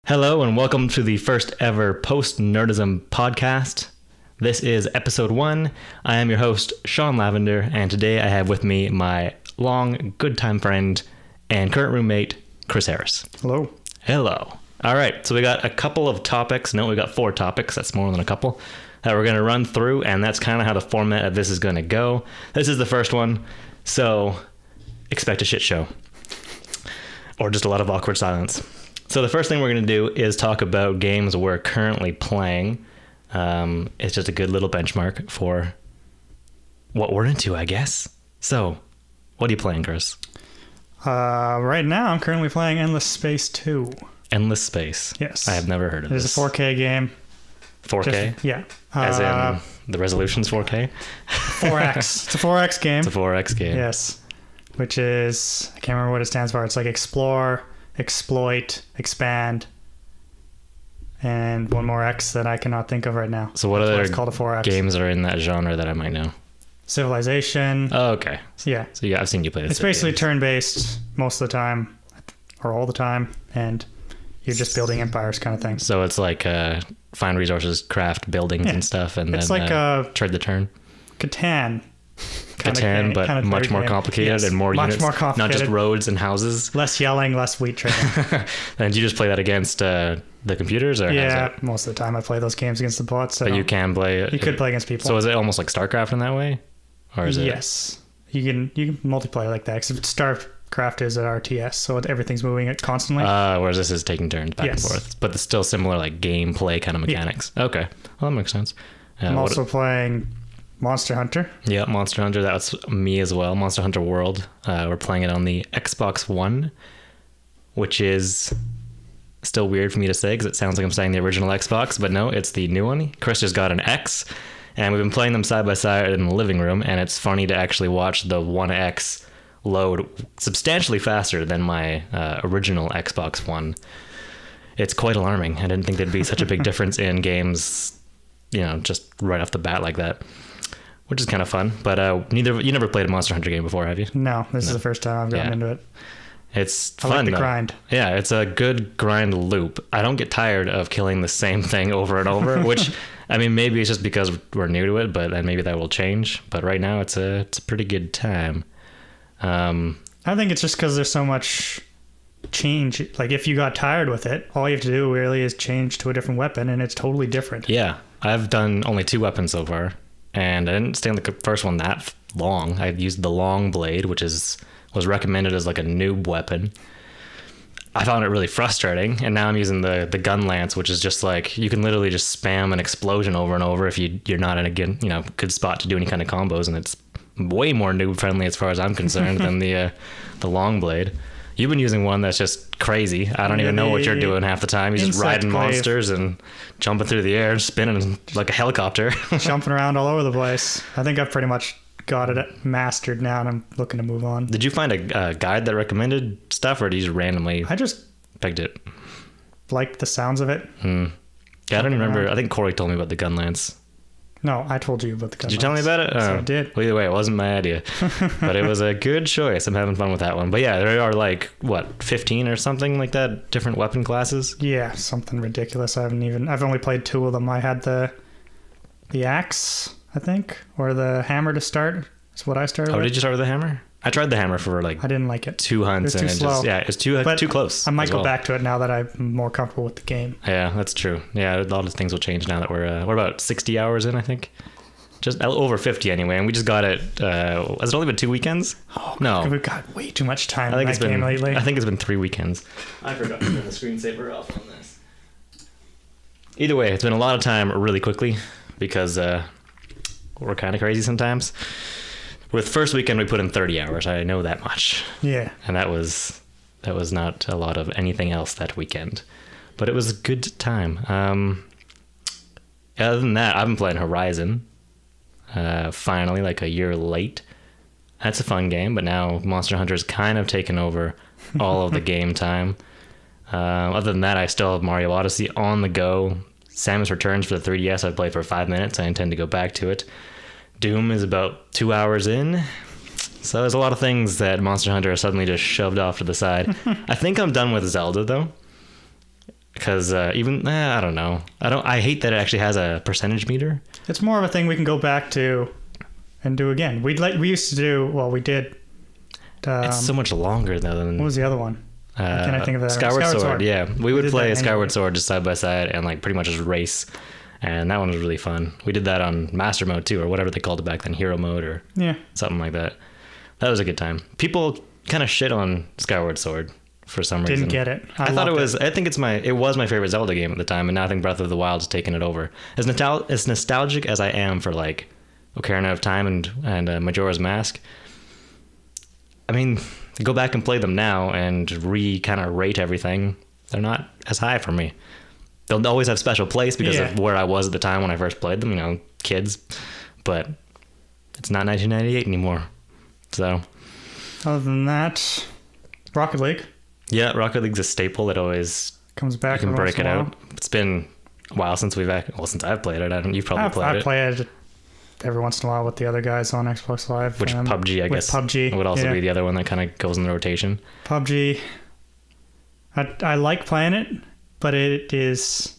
Hello and welcome to the first ever Postnerdism podcast. This is episode 1. I am your host, Sean Lavender, and today I have with me my long, good time friend and current roommate, Chris Harris. Hello. Hello. All right, so we got a couple of topics. No, we got 4 topics. That's more than a couple that we're going to run through, and that's kind of how the format of this is going to go. This is the first one, so expect a shit show or just a lot of awkward silence. So the first thing we're going to do is talk about games we're currently playing. It's just a good little benchmark for what we're into, I guess. So, what are you playing, Chris? Right now, I'm currently playing Endless Space 2. Endless Space? Yes. I have never heard of this. It's a 4K game. 4K? Yeah. As in, the resolution's 4K? 4X. It's a 4X game. It's a 4X game. Yes. Which is, I can't remember what it stands for. It's like explore, exploit, expand, and one more X that I cannot think of right now. So what other it's called a 4X. games are in that genre that I might know? Civilization. Oh, okay. Yeah. So yeah, I've seen you play this. It's basically turn-based most of the time, or all the time, and you're just building empires kind of thing. So it's like find resources, craft buildings and stuff, and it's then like turn the turn. Catan. Catan, but much more complicated and more units. Much more complicated. Not just roads and houses. Less yelling, less wheat trading. And do you just play that against the computers? Or yeah, most of the time I play those games against the bots. So but you can play. You could play against people. So is it almost like StarCraft in that way, or is it? Yes, you can multiplayer like that. Except StarCraft is at RTS, so everything's moving it constantly. Whereas this is taking turns back and forth, but it's still similar like gameplay kind of mechanics. Yeah. Okay, well that makes sense. I'm also playing Monster Hunter. Yeah, Monster Hunter. That's me as well. Monster Hunter World. We're playing it on the Xbox One, which is still weird for me to say because it sounds like I'm saying the original Xbox, but no, it's the new one. Chris just got an X, and we've been playing them side by side in the living room, and it's funny to actually watch the One X load substantially faster than my original Xbox One. It's quite alarming. I didn't think there'd be such a big difference in games, just right off the bat like that. Which is kind of fun, but you never played a Monster Hunter game before, have you? No, this is the first time I've gotten into it. It's I fun, like the though. grind. Yeah, it's a good grind loop. I don't get tired of killing the same thing over and over, which, I mean, maybe it's just because we're new to it, but then maybe that will change. But right now, it's a pretty good time. I think it's just because there's so much change. Like, if you got tired with it, all you have to do really is change to a different weapon, and it's totally different. Yeah, I've done only 2 weapons so far. And I didn't stay on the first one that long. I used the long blade, which was recommended as like a noob weapon. I found it really frustrating, and now I'm using the gun lance, which is just like you can literally just spam an explosion over and over if you're not in a good spot to do any kind of combos, and it's way more noob friendly as far as I'm concerned than the long blade. You've been using one that's just crazy. I don't even know what you're doing half the time. You're just riding monsters and jumping through the air, spinning like a helicopter. Jumping around all over the place. I think I've pretty much got it mastered now, and I'm looking to move on. Did you find a guide that recommended stuff, or did you just randomly I just pegged it? Liked the sounds of it. Yeah, I don't remember. I think Corey told me about the gun lance. No, I told you about the gun lance. Did you tell me about it? So I did. Well, either way, it wasn't my idea. But it was a good choice. I'm having fun with that one. But yeah, there are like, 15 or something like that, different weapon classes? Yeah, something ridiculous. I've only played 2 of them. I had the axe, I think, or the hammer to start. That's what I started with. Did you start with the hammer? I tried the hammer for like I didn't like it. 2 hunts, it was and too slow. it's too close. I might go back to it now that I'm more comfortable with the game. Yeah, that's true. Yeah, a lot of things will change now that we're about 60 hours in, I think. Just over 50 anyway, and we just got it. Has it only been 2 weekends? Oh, no, we've got way too much time in that game lately. I think it's been 3 weekends. I forgot to turn the screensaver off on this. Either way, it's been a lot of time really quickly because we're kind of crazy sometimes. With first weekend, we put in 30 hours. I know that much. Yeah, and that was not a lot of anything else that weekend, but it was a good time. Other than that, I've been playing Horizon. Finally, like a year late. That's a fun game, but now Monster Hunter's kind of taken over all of the game time. Other than that, I still have Mario Odyssey on the go. Samus Returns for the 3DS I've played for 5 minutes. I intend to go back to it. Doom is about 2 hours in. So there's a lot of things that Monster Hunter has suddenly just shoved off to the side. I think I'm done with Zelda, though. because I don't know. I hate that it actually has a percentage meter. It's more of a thing we can go back to and do again. We used to do. Well, we did. It's so much longer though than what was the other one? Can I think of that? Skyward Sword. Yeah, we would play Skyward anyway. Sword just side by side and like pretty much just race, and that one was really fun. We did that on Master Mode too, or whatever they called it back then, Hero Mode or something like that. That was a good time. People kind of shit on Skyward Sword for some reason. Didn't get it. I thought it was. I think it was my favorite Zelda game at the time, and now I think Breath of the Wild's taken it over. As nostalgic as I am for like Ocarina of Time and Majora's Mask, I mean, go back and play them now and kind of rate everything. They're not as high for me. They'll always have special place because of where I was at the time when I first played them. You know, kids, but it's not 1998 anymore. So, other than that, Rocket League. Yeah, Rocket League's a staple that always comes back. You can break it out. It's been a while since since I've played it. You've probably played it. I play it every once in a while with the other guys on Xbox Live. Which PUBG, I guess, PUBG would also be the other one that kind of goes in the rotation. PUBG, I like playing it, but it is...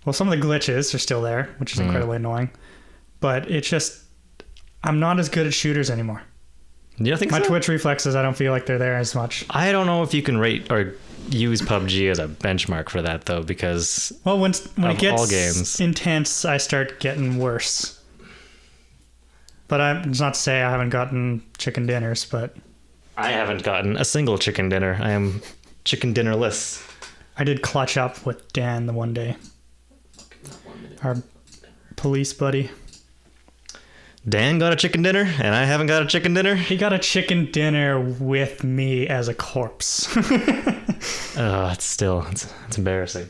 Well, some of the glitches are still there, which is incredibly annoying. But it's just... I'm not as good at shooters anymore. You don't think My Twitch reflexes, I don't feel like they're there as much. I don't know if you can rate or use PUBG as a benchmark for that, though, because... Well, when it gets intense, I start getting worse. But it's not to say I haven't gotten chicken dinners, but... I haven't gotten a single chicken dinner. I am chicken dinnerless. I did clutch up with Dan the one day. Our police buddy. Dan got a chicken dinner, and I haven't got a chicken dinner? He got a chicken dinner with me as a corpse. It's embarrassing.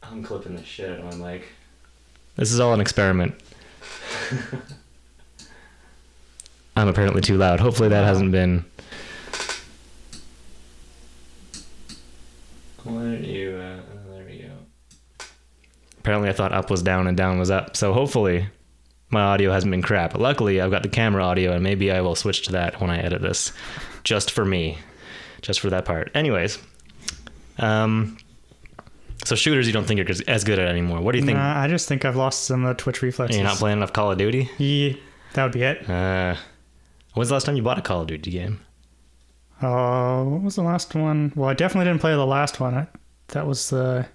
I'm clipping the shit out of my mic. This is all an experiment. I'm apparently too loud. Hopefully that hasn't been... There we go. Apparently I thought up was down and down was up, so hopefully my audio hasn't been crap. But luckily I've got the camera audio, and maybe I will switch to that when I edit this. Just for me. Just for that part. Anyways. So shooters you don't think you're as good at anymore. What do you think? I just think I've lost some of the Twitch reflexes. You're not playing enough Call of Duty? Yeah, that would be it. When's the last time you bought a Call of Duty game? What was the last one? Well, I definitely didn't play the last one. That was the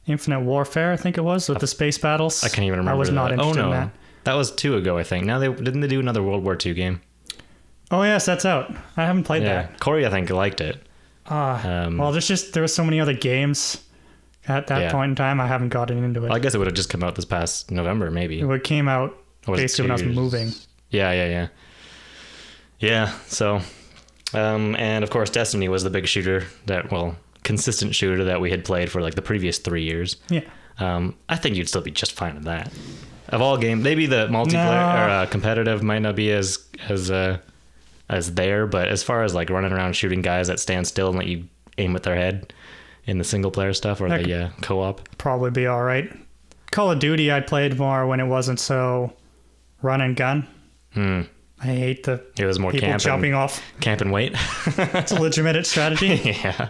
Infinite Warfare, I think it was, with the space battles. I can't even remember. I was not interested in that. That was 2 ago, I think. Now didn't they do another World War II game? Oh yes, that's out. I haven't played that. Corey, I think, liked it. Well, there was so many other games at that point in time. I haven't gotten into it. Well, I guess it would have just come out this past November, maybe. It came out basically when I was moving. Yeah. So, and of course, Destiny was the big shooter consistent shooter that we had played for like the previous 3 years. Yeah. I think you'd still be just fine with that. Of all games, maybe the multiplayer or competitive might not be as there, but as far as like running around shooting guys that stand still and let you aim at their head in the single player stuff or the co-op, probably be all right. Call of Duty I played more when it wasn't so run and gun. I hate it was more people jumping off. Camp and wait. It's a legitimate strategy. Yeah.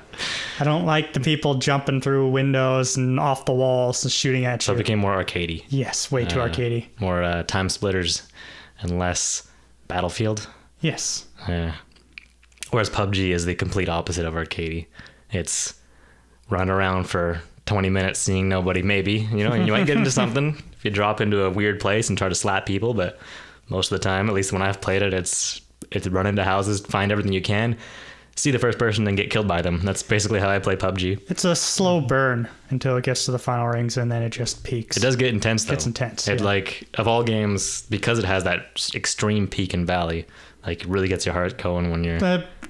I don't like the people jumping through windows and off the walls and shooting at you. So it became more arcadey. Yes, way too arcadey. More time splitters and less Battlefield. Yes. Whereas PUBG is the complete opposite of arcadey. It's run around for 20 minutes seeing nobody, maybe, and you might get into something if you drop into a weird place and try to slap people, but most of the time, at least when I've played it, it's run into houses, find everything you can, see the first person, and get killed by them. That's basically how I play PUBG. It's a slow burn until it gets to the final rings, and then it just peaks. It does get intense, though. It's intense. It of all games, because it has that extreme peak and valley, like it really gets your heart going when you're...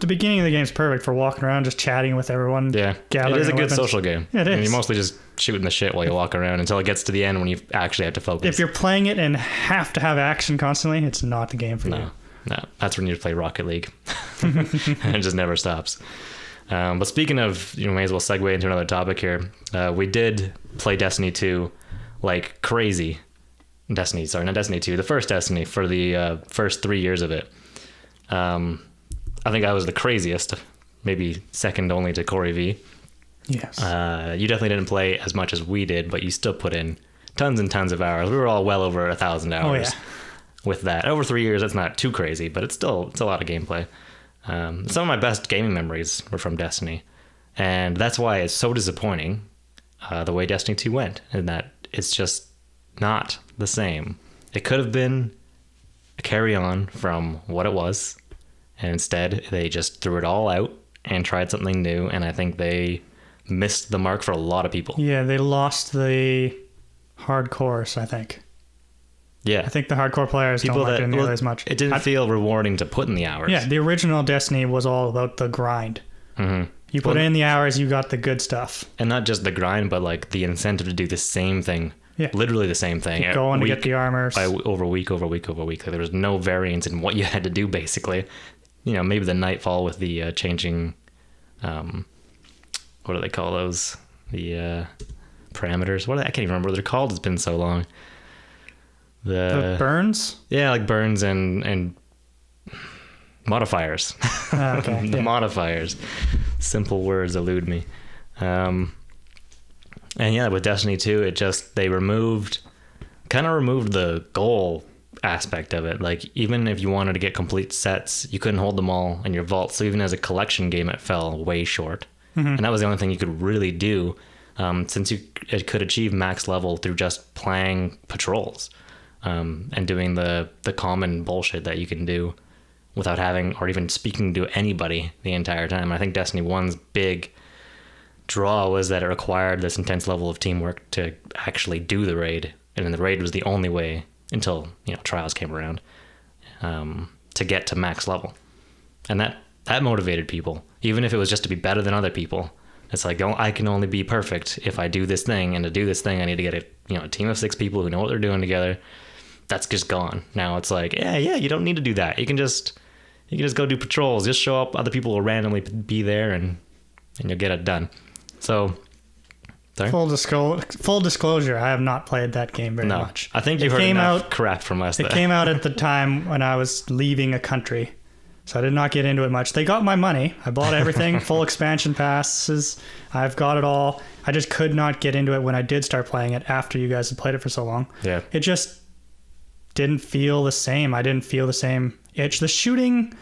The beginning of the game is perfect for walking around, just chatting with everyone. Yeah, it is a good social game. It is. And you're mostly just shooting the shit while you walk around until it gets to the end when you actually have to focus. If you're playing it and have to have action constantly, it's not the game for you. No, that's when you play Rocket League. And it just never stops. But speaking of, may as well segue into another topic here. We did play Destiny 2 like crazy. Not Destiny 2, the first Destiny for the first 3 years of it. I think I was the craziest, maybe second only to Corey V. Yes. You definitely didn't play as much as we did, but you still put in tons and tons of hours. We were all well over 1,000 hours with that. Over 3 years, that's not too crazy, but it's a lot of gameplay. Some of my best gaming memories were from Destiny, and that's why it's so disappointing the way Destiny 2 went, and that it's just not the same. It could have been a carry on from what it was, and instead they just threw it all out and tried something new, and I think they missed the mark for a lot of people. Yeah, they lost the hardcores, I think. Yeah. I think the hardcore players don't like it nearly as much. It didn't feel rewarding to put in the hours. Yeah, the original Destiny was all about the grind. Mm-hmm. You put in the hours, you got the good stuff. And not just the grind, but like the incentive to do the same thing. Yeah. Literally the same thing. Keep going to get the armors. Over week. Like, there was no variance in what you had to do, basically. You know, maybe the nightfall with the changing... what do they call those? The parameters. I can't even remember what they're called. It's been so long. The burns? Yeah, like burns and modifiers. Okay. The modifiers. Simple words elude me. And yeah, with Destiny 2, they kind of removed the goal aspect of it. Like, even if you wanted to get complete sets, you couldn't hold them all in your vault. So even as a collection game, it fell way short. Mm-hmm. And that was the only thing you could really do, since it could achieve max level through just playing patrols, and doing the common bullshit that you can do without having or even speaking to anybody the entire time. I think Destiny 1's big draw was that it required this intense level of teamwork to actually do the raid, and then the raid was the only way until Trials came around, to get to max level, and that motivated people, even if it was just to be better than other people. It's like, I can only be perfect if I do this thing, and to do this thing I need to get a team of 6 people who know what they're doing together. That's just gone. Now it's like, yeah, you don't need to do that. You can just go do patrols. Just show up. Other people will randomly be there, and you'll get it done. So, sorry? Full disclosure, I have not played that game very much. I think you heard enough crap from us. It came out at the time when I was leaving a country, so I did not get into it much. They got my money. I bought everything, full expansion passes. I've got it all. I just could not get into it when I did start playing it after you guys had played it for so long. Yeah. It just didn't feel the same. I didn't feel the same itch. The shooting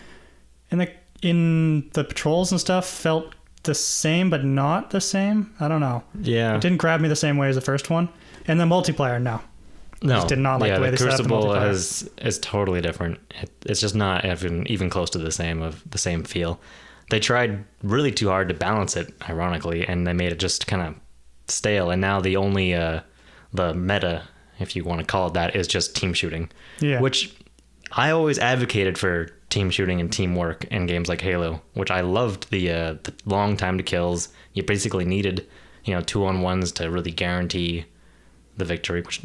in the patrols and stuff felt the same, but not the same. I don't know. Yeah. It didn't grab me the same way as the first one. And the multiplayer, no. No. Just did not like the way they set up the Crucible multiplayer. is totally different. It's just not even close to the same feel. They tried really too hard to balance it, ironically, and they made it just kind of stale. And now the only the meta, if you want to call it that, is just team shooting. Yeah. Which I always advocated for team shooting and teamwork in games like Halo, which I loved the long time to kills. You basically needed 2-on-1s to really guarantee the victory, which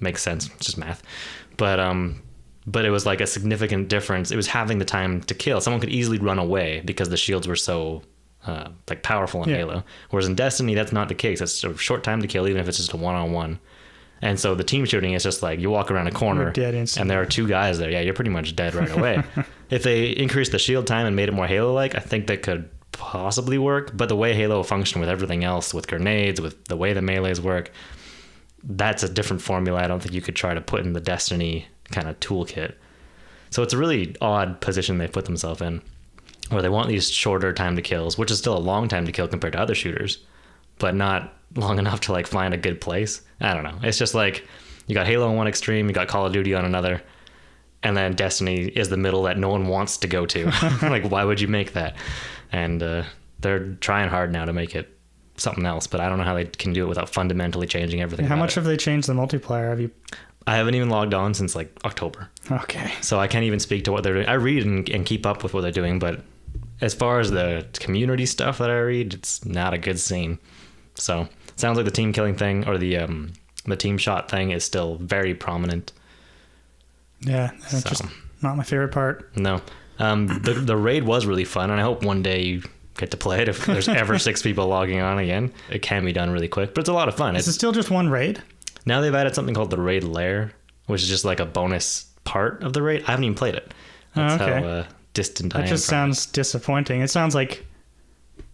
makes sense. It's just math. But it was like a significant difference. It was having the time to kill. Someone could easily run away because the shields were so powerful in Halo. Whereas in Destiny, that's not the case. It's a short time to kill, even if it's just a 1-on-1. And so the team shooting is just like you walk around a corner and there are 2 guys there. Yeah, you're pretty much dead right away. If they increased the shield time and made it more Halo-like, I think that could possibly work. But the way Halo functioned with everything else, with grenades, with the way the melees work, that's a different formula I don't think you could try to put in the Destiny kind of toolkit. So it's a really odd position they put themselves in, where they want these shorter time to kills, which is still a long time to kill compared to other shooters, but not long enough to find a good place. I don't know. It's just like you got Halo on one extreme, you got Call of Duty on another, and then Destiny is the middle that no one wants to go to. Why would you make that? And they're trying hard now to make it something else, but I don't know how they can do it without fundamentally changing everything. How much have they changed the multiplayer? I haven't even logged on since October. Okay. So I can't even speak to what they're doing. I read and keep up with what they're doing, but as far as the community stuff that I read, it's not a good scene. So it sounds like the team killing thing or the team shot thing is still very prominent. Yeah, that's just not my favorite part. No. The raid was really fun, and I hope one day you get to play it if there's ever 6 people logging on again. It can be done really quick, but it's a lot of fun. Is it still just one raid? Now they've added something called the raid lair, which is just like a bonus part of the raid. I haven't even played it. That's how distant I am. That just sounds disappointing. It sounds like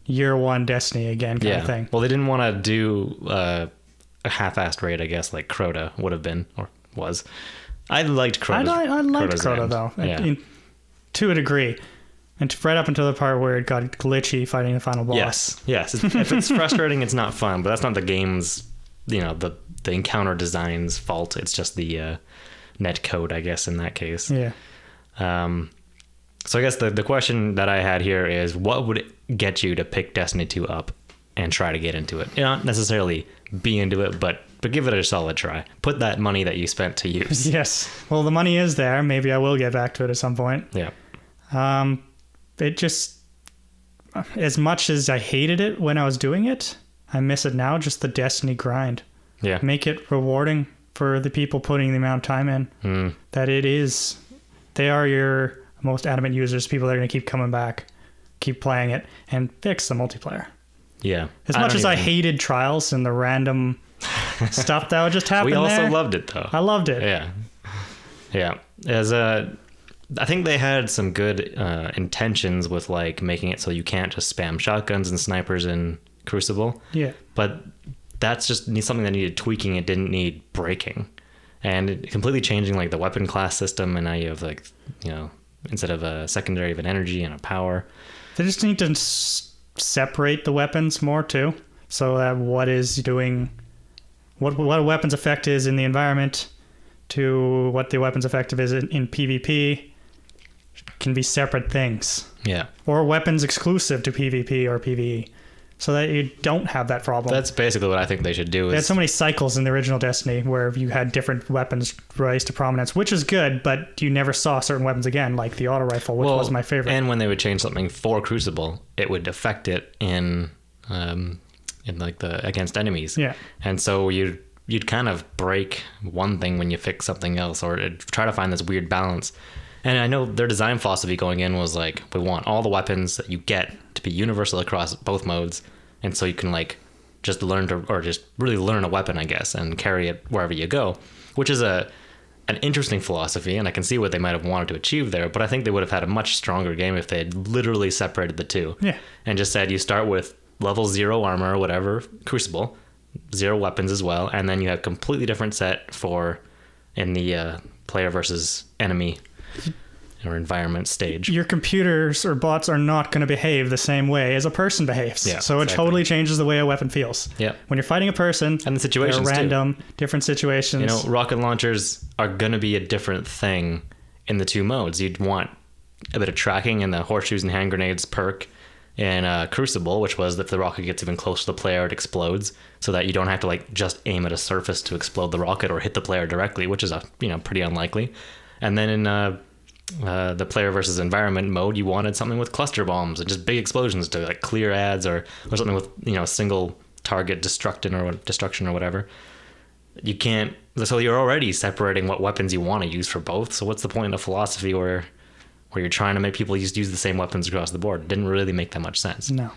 year one Destiny again kind of thing. Well, they didn't want to do a half-assed raid, I guess, like Crota would have been or was. I liked Crota. I liked Crota though, to a degree, and right up until the part where it got glitchy fighting the final boss. Yes. If it's frustrating, it's not fun. But that's not the game's, the encounter design's fault. It's just the net code, I guess, in that case. Yeah. So I guess the question that I had here is, what would get you to pick Destiny 2 up and try to get into it? Not necessarily be into it, but give it a solid try. Put that money that you spent to use. Yes. Well, the money is there. Maybe I will get back to it at some point. Yeah. It just, as much as I hated it when I was doing it, I miss it now. Just the Destiny grind. Yeah. Make it rewarding for the people putting the amount of time in. That it is. They are your most adamant users, people that are going to keep coming back, keep playing it, and fix the multiplayer. Yeah. As much as I hated Trials and the random stuff that would just happen we also there, loved it, though. I loved it. Yeah. I think they had some good intentions with like making it so you can't just spam shotguns and snipers in Crucible. Yeah. But that's just something that needed tweaking. It didn't need breaking. And completely changing like the weapon class system, and now you have like, instead of a secondary of an energy and a power. They just need to separate the weapons more too, so that what a weapon's effect is in the environment to what the weapon's effective is in PvP can be separate things. Yeah. Or weapons exclusive to PvP or PvE, so that you don't have that problem. That's basically what I think they should do. They had so many cycles in the original Destiny where you had different weapons rise to prominence, which is good, but you never saw certain weapons again, like the auto rifle, which was my favorite. And when they would change something for Crucible, it would affect it in like the against enemies. Yeah. And so you'd kind of break one thing when you fix something else, or try to find this weird balance. And I know their design philosophy going in was like, we want all the weapons that you get to be universal across both modes. And so you can like just learn just really learn a weapon, I guess, and carry it wherever you go, which is an interesting philosophy. And I can see what they might have wanted to achieve there, but I think they would have had a much stronger game if they had literally separated the two. Yeah. And just said, you start with level 0 armor or whatever, Crucible, 0 weapons as well. And then you have completely different set in the player versus enemy or environment stage. Your computers or bots are not going to behave the same way as a person behaves. Yeah, so exactly. It totally changes the way a weapon feels. Yeah. When you're fighting a person, and the situations they're random, different situations. Rocket launchers are going to be a different thing in the two modes. You'd want a bit of tracking in the horseshoes and hand grenades perk in Crucible, which was if the rocket gets even close to the player, it explodes, so that you don't have to like just aim at a surface to explode the rocket or hit the player directly, which is pretty unlikely. And then in the player versus environment mode, you wanted something with cluster bombs and just big explosions to like clear ads, or something with single target destruction or whatever. You can't, so you're already separating what weapons you want to use for both. So what's the point of philosophy where you're trying to make people use the same weapons across the board? It didn't really make that much sense. No.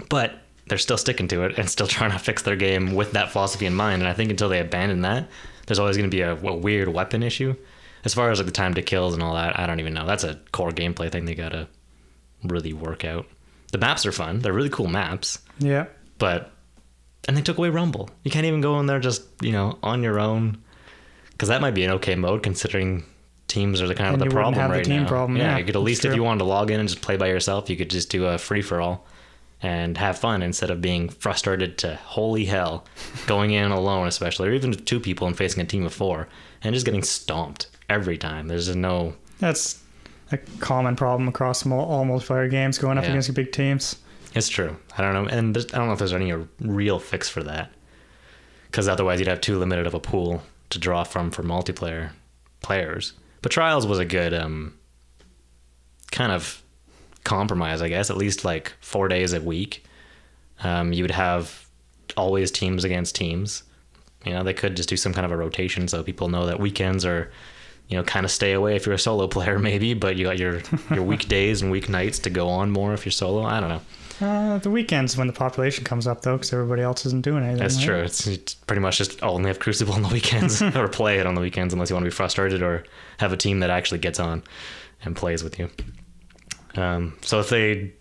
But they're still sticking to it and still trying to fix their game with that philosophy in mind. And I think until they abandon that, there's always going to be a weird weapon issue. As far as like the time to kills and all that, I don't even know. That's a core gameplay thing they gotta really work out. The maps are fun. They're really cool maps. Yeah. And they took away Rumble. You can't even go in there just, on your own. Because that might be an okay mode considering teams are the problem right now. You wouldn't have the team problem. Yeah, you could at least, if you wanted to log in and just play by yourself, you could just do a free-for-all and have fun instead of being frustrated to holy hell going in alone, especially, or even two people and facing a team of 4 and just getting stomped every time. There's just no... That's a common problem across all multiplayer games, going up against big teams. It's true. I don't know. And I don't know if there's any real fix for that. Because otherwise you'd have too limited of a pool to draw from for multiplayer players. But Trials was a good kind of compromise, I guess. At least like 4 days a week. You would have always teams against teams. They could just do some kind of a rotation so people know that weekends are... kind of stay away if you're a solo player maybe, but you got your weekdays and weeknights to go on more if you're solo. I don't know. The weekends when the population comes up, though, because everybody else isn't doing anything. That's true. It's pretty much just only have Crucible on the weekends or play it on the weekends unless you want to be frustrated or have a team that actually gets on and plays with you. So if they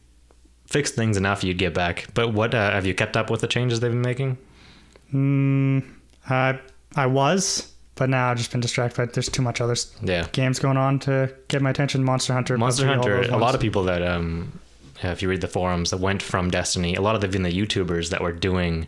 fix things enough, you'd get back. But what have you kept up with the changes they've been making? I was, but now I've just been distracted by there's too much other games going on to get my attention. Monster Hunter, Monster Hunter. A lot of people that if you read the forums that went from Destiny, a lot of them the YouTubers that were doing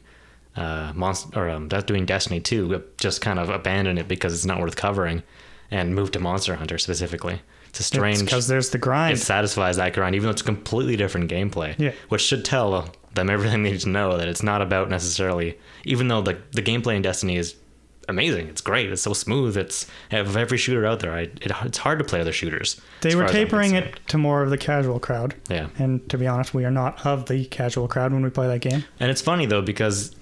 doing Destiny 2 just kind of abandoned it because it's not worth covering and moved to Monster Hunter specifically. It's a strange, because there's the grind. It satisfies that grind, even though it's a completely different gameplay, which should tell them everything they need to know, that it's not about necessarily, even though the gameplay in Destiny is amazing, it's great, it's so smooth, it's of every shooter out there, it's hard to play other shooters. They were tapering it to more of the casual crowd, yeah, and to be honest, we are not of the casual crowd when we play that game. And it's funny though, because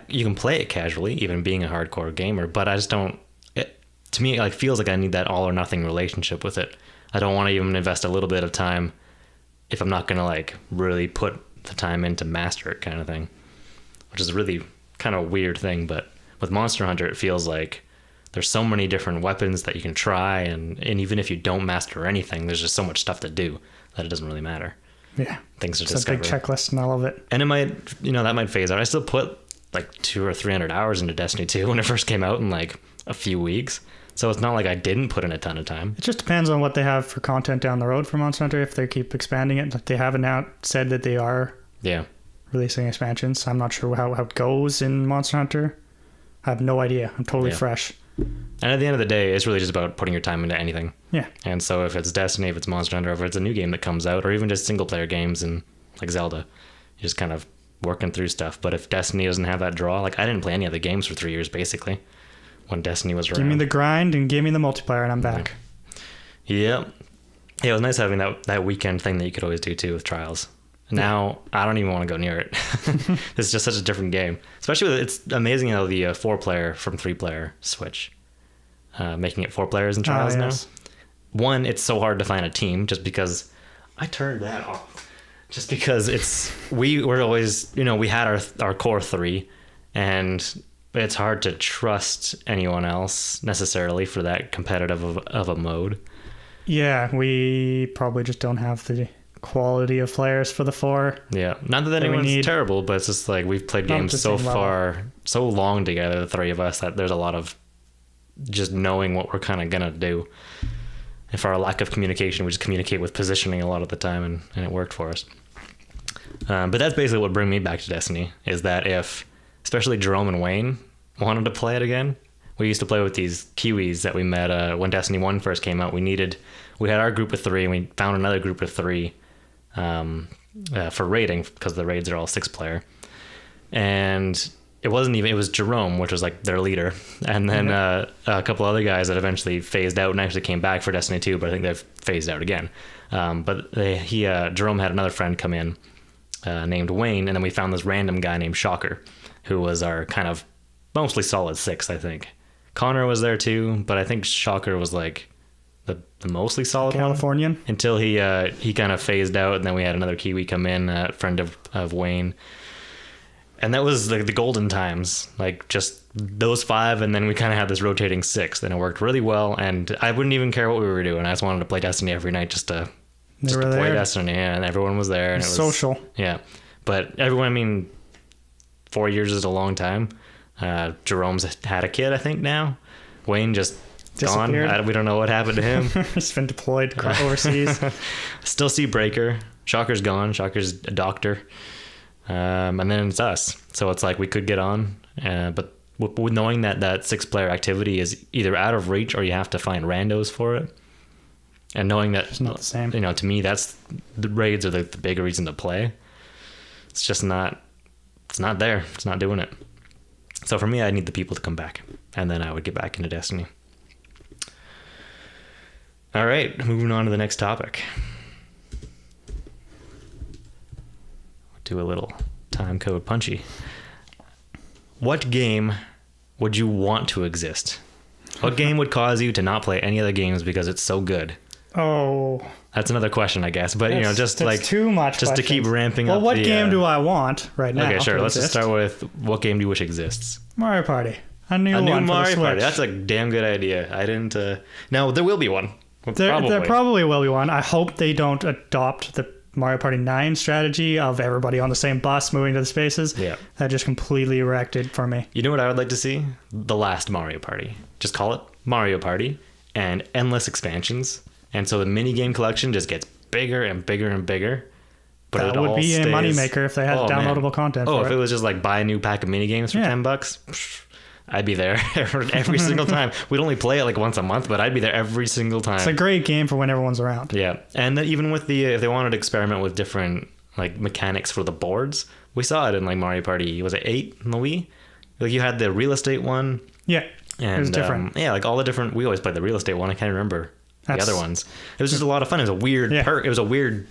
you can play it casually, even being a hardcore gamer, but I just don't, to me, it feels like I need that all or nothing relationship with it. I don't want to even invest a little bit of time if I'm not going to really put the time in to master it, kind of thing, which is a really kind of weird thing. But with Monster Hunter, it feels like there's so many different weapons that you can try, and even if you don't master anything, there's just so much stuff to do that it doesn't really matter. Yeah, things to it's discover. a big checklist, and I love it. And it might, that might phase out. I still put 200 or 300 hours into Destiny 2 when it first came out in a few weeks. So it's not like I didn't put in a ton of time. It just depends on what they have for content down the road for Monster Hunter. If they keep expanding it, they haven't said that they are releasing expansions. I'm not sure how it goes in Monster Hunter. I have no idea. I'm totally fresh. And at the end of the day, it's really just about putting your time into anything. Yeah. And so if it's Destiny, if it's Monster Hunter, if it's a new game that comes out, or even just single player games and Zelda, you're just kind of working through stuff. But if Destiny doesn't have that draw, I didn't play any other games for 3 years basically when Destiny was around. Give me the grind and give me the multiplayer and I'm back. Yeah, it was nice having that weekend thing that you could always do too with Trials. Now I don't even want to go near it. It's just such a different game. Especially it's amazing how the 4-player from 3-player switch, making it 4 players in Trials now. One, it's so hard to find a team just because I turned that off. Just because we were always, we had our core 3, and it's hard to trust anyone else necessarily for that competitive of a mode. Yeah, we probably just don't have the quality of players for the 4. Yeah, not that anyone's terrible, but it's just we've played games so long together, the 3 of us, that there's a lot of just knowing what we're kind of gonna do. And for our lack of communication, we just communicate with positioning a lot of the time, and it worked for us. But that's basically what brought me back to Destiny, is that if especially Jerome and Wayne wanted to play it again, we used to play with these Kiwis that we met when Destiny 1 first came out. We had our group of 3, and we found another group of 3 for raiding, because the raids are all 6-player. And it was Jerome, which was like their leader, and then a couple other guys that eventually phased out and actually came back for Destiny 2, but I think they've phased out again. But Jerome had another friend come in named Wayne, and then we found this random guy named Shocker, who was our kind of mostly solid 6, I think. Connor was there too, but I think Shocker was like the mostly solid Californian one, until he kind of phased out, and then we had another Kiwi come in, a friend of Wayne. And that was the golden times, like just those 5, and then we kind of had this rotating 6, and it worked really well. And I wouldn't even care what we were doing. I just wanted to play Destiny every night, just to play Destiny, and everyone was there, and it was social. Yeah, but everyone. 4 years is a long time. Jerome's had a kid, I think now. Wayne just gone. We don't know what happened to him. He's been deployed overseas. Still see Breaker. Shocker's gone. Shocker's a doctor. And then it's us. So it's we could get on, but with knowing that 6-player activity is either out of reach or you have to find randos for it, and knowing that it's not the same. To me, that's the raids are the big reason to play. It's just not. It's not there. It's not doing it. So for me, I need the people to come back, and then I would get back into Destiny. All right, moving on to the next topic. Do a little time code punchy. What game would you want to exist? What game would cause you to not play any other games because it's so good? Oh, that's another question, I guess. But just too much. Just questions. To keep ramping up. Well, what game do I want right now? Okay, sure. Let's just start with what game do you wish exists? Mario Party. A new Mario Party. That's a damn good idea. I didn't. No, there will be one. There probably will be one. I hope they don't adopt the Mario Party 9 strategy of everybody on the same bus moving to the spaces. Yeah. That just completely wrecked it for me. You know what I would like to see? The last Mario Party. Just call it Mario Party and endless expansions. And so the minigame collection just gets bigger and bigger and bigger. But That would be a moneymaker if they had downloadable content for if it was just like buy a new pack of minigames for $10, I'd be there every single time. We'd only play it like once a month, but I'd be there every single time. It's a great game for when everyone's around. Yeah. And even with if they wanted to experiment with different like mechanics for the boards, we saw it in like Mario Party, was it 8 in the Wii? Like you had the real estate one. Yeah. And it was different. like all the different, we always played the real estate one. I can't remember the other ones. It was just a lot of fun. It was a weird it was a weird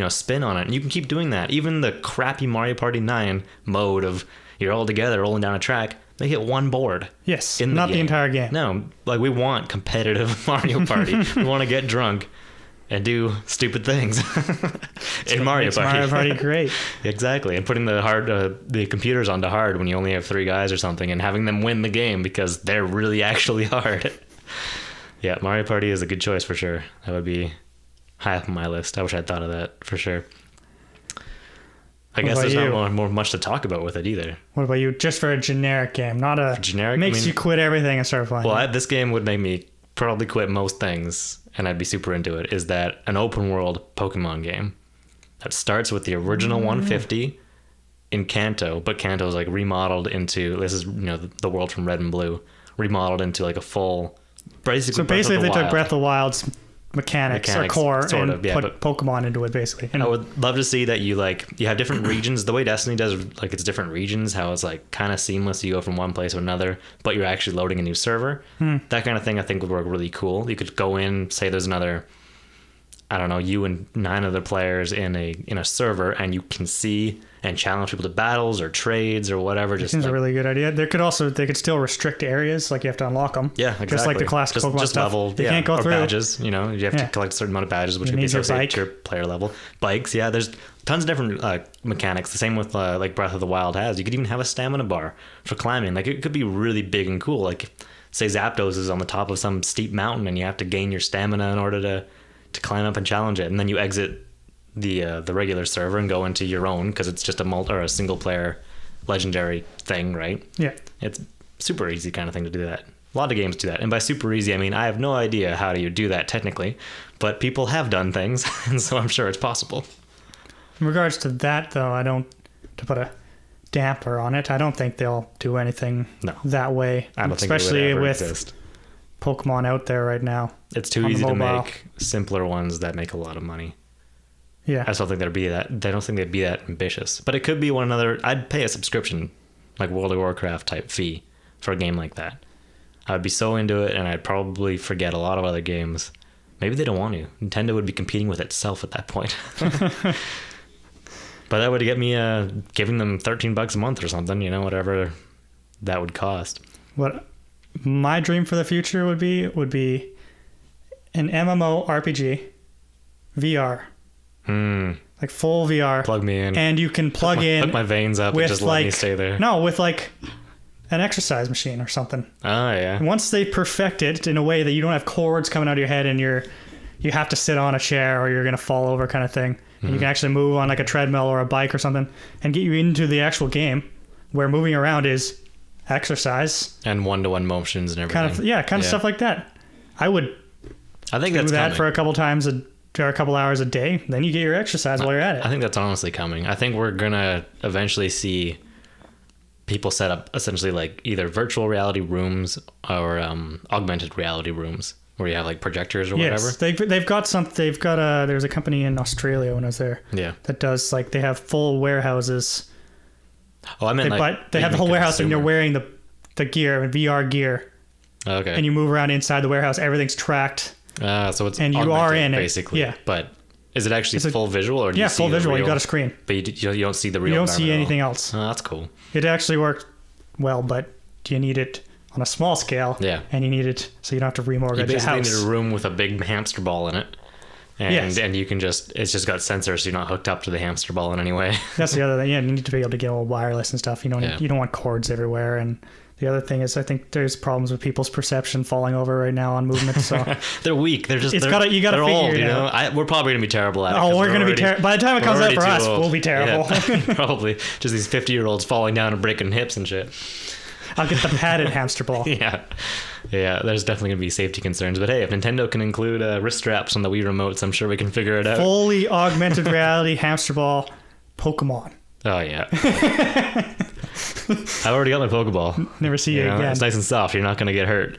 spin on it, and you can keep doing that. Even the crappy Mario Party 9 mode of you're all together rolling down a track, they hit one board. Yes, in not the entire game. No, like we want competitive Mario Party. We want to get drunk and do stupid things in Mario Party. Mario Party great. Exactly, and putting the computers onto hard when you only have 3 guys or something, and having them win the game because they're really actually hard. Yeah, Mario Party is a good choice for sure. That would be high up on my list. I wish I'd thought of that for sure. I guess there's not much to talk about with it either. What about you? Just for a generic game, not a generic makes you quit everything and start playing. Well, this game would make me probably quit most things, and I'd be super into it. Is that an open world Pokemon game that starts with the original 150 in Kanto, but Kanto is like remodeled into the world from Red and Blue, remodeled into like a full. Basically, they took Breath of the Wild's mechanics or core and put Pokemon into it basically. And I would love to see that you have different regions, the way Destiny does, like it's different regions, how it's like kind of seamless. You go from one place to another, but you're actually loading a new server. That kind of thing I think would work really cool. You could go in, say there's another, I don't know, you and 9 other players in a server, and you can see and challenge people to battles or trades or whatever. Just seems a really good idea. They could still restrict areas, like you have to unlock them. Yeah, exactly. Just like the classic Pokemon just stuff. Level, you can't go through badges. You have to collect a certain amount of badges, which would be associated to your player level. Bikes, yeah. There's tons of different mechanics. The same with like Breath of the Wild has. You could even have a stamina bar for climbing. Like it could be really big and cool. Like say Zapdos is on the top of some steep mountain, and you have to gain your stamina in order to climb up and challenge it, and then you exit the regular server and go into your own because it's just a single player legendary thing, right? Yeah, it's super easy kind of thing to do that. A lot of games do that, and by super easy I mean I have no idea how you do that technically, but people have done things, and so I'm sure it's possible. In regards to that, though, to put a damper on it, I don't think they'll do anything that way. I don't think especially it would ever with exist. Pokemon out there right now. It's too easy to make simpler ones that make a lot of money. Yeah, I just don't think they'd be that. I don't think they'd be that ambitious. But it could be one another. I'd pay a subscription, like World of Warcraft type fee, for a game like that. I'd be so into it, and I'd probably forget a lot of other games. Maybe they don't want to. Nintendo would be competing with itself at that point. But that would get me giving them $13 a month or something. Whatever that would cost. What my dream for the future would be an MMO RPG, VR. Like full VR. Plug me in. And you can plug in. Hook my veins up and just let me stay there. No, with like an exercise machine or something. Oh, yeah. Once they perfect it in a way that you don't have cords coming out of your head and you have to sit on a chair or you're going to fall over kind of thing. And you can actually move on like a treadmill or a bike or something and get you into the actual game where moving around is exercise. And one-to-one motions and everything. Kind of stuff like that. I think that's that coming. for a couple hours a day, then you get your exercise while you're at it. I think that's honestly coming. I think we're gonna eventually see people set up essentially like either virtual reality rooms or augmented reality rooms where you have like projectors or whatever. Yes, there's a company in Australia when I was there. Yeah. That does like they have full warehouses. Oh, I meant they have the whole warehouse and you're wearing the gear, VR gear. Okay. And you move around inside the warehouse. Everything's tracked. So it's and you are in basically. Yeah. But is it actually full visual or do you see full visual. real, You got a screen. But you don't see the real. You don't see anything else. Oh, that's cool. It actually worked well, but you need it on a small scale. Yeah. And you need it so you don't have to remortgage a house. You basically need a room with a big hamster ball in it and you can it's just got sensors, so you're not hooked up to the hamster ball in any way. That's the other thing. Yeah, you need to be able to get all wireless and stuff. You don't want cords everywhere. And the other thing is, I think there's problems with people's perception falling over right now on movement. So they're weak. They're just you gotta figure old, it out. We're probably gonna be terrible at it. Oh, we're gonna be terrible. By the time it comes out for us, we'll be terrible. Yeah, probably just these 50-year-olds falling down and breaking hips and shit. I'll get the padded hamster ball. Yeah. There's definitely gonna be safety concerns, but hey, if Nintendo can include wrist straps on the Wii remotes, I'm sure we can figure it out. Fully augmented reality hamster ball, Pokemon. Oh yeah. I've already got my Pokeball. Never see it again. It's nice and soft. You're not gonna get hurt.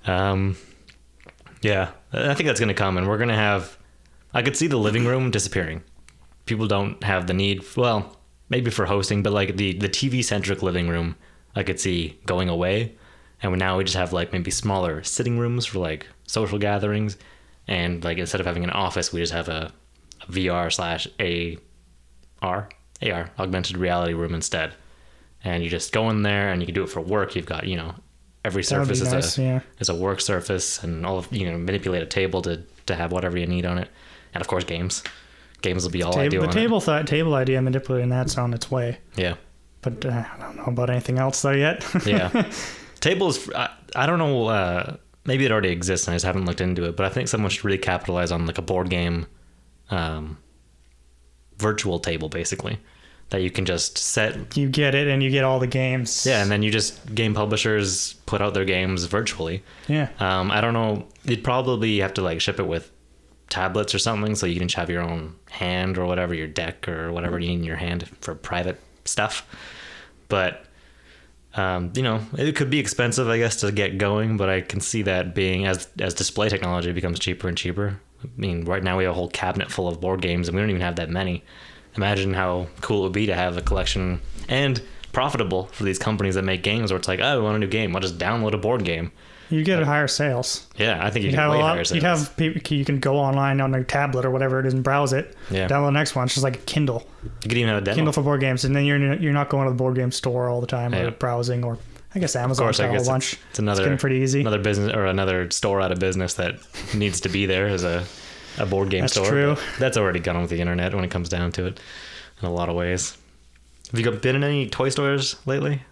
Yeah, I think that's gonna come, and we're gonna have. I could see the living room disappearing. People don't have the need. Well, maybe for hosting, but like the TV centric living room, I could see going away, and now we just have like maybe smaller sitting rooms for like social gatherings, and like instead of having an office, we just have a VR/AR augmented reality room instead, and you just go in there and you can do it for work. You've got every surface is a work surface, and all of manipulate a table to have whatever you need on it, and of course games will be all I do. The table idea manipulating that's on its way. Yeah, but I don't know about anything else though yet. Yeah, tables. I don't know. Maybe it already exists, and I just haven't looked into it. But I think someone should really capitalize on like a board game. Virtual table, basically, that you can just set. You get it, and you get all the games. Yeah, and then game publishers put out their games virtually. Yeah. I don't know. You'd probably have to like ship it with tablets or something, so you can just have your own hand or whatever, your deck or whatever you need in your hand for private stuff. But it could be expensive, I guess, to get going. But I can see that being as display technology becomes cheaper and cheaper. I mean, right now we have a whole cabinet full of board games, and we don't even have that many. Imagine how cool it would be to have a collection, and profitable for these companies that make games, where it's like, oh, we want a new game, I'll just download a board game. You get higher sales. Yeah, I think you'd have way higher sales. You'd have people, you can go online on your tablet or whatever it is and browse it. Yeah. Download the next one. It's just like a Kindle. You could even have a demo. Kindle for board games, and then you're not going to the board game store all the time or browsing, or I guess Amazon's got a whole bunch. It's getting pretty easy. Another business or another store out of business that needs to be there as a board game store. That's true. That's already gone with the internet when it comes down to it, in a lot of ways. Have you been in any toy stores lately?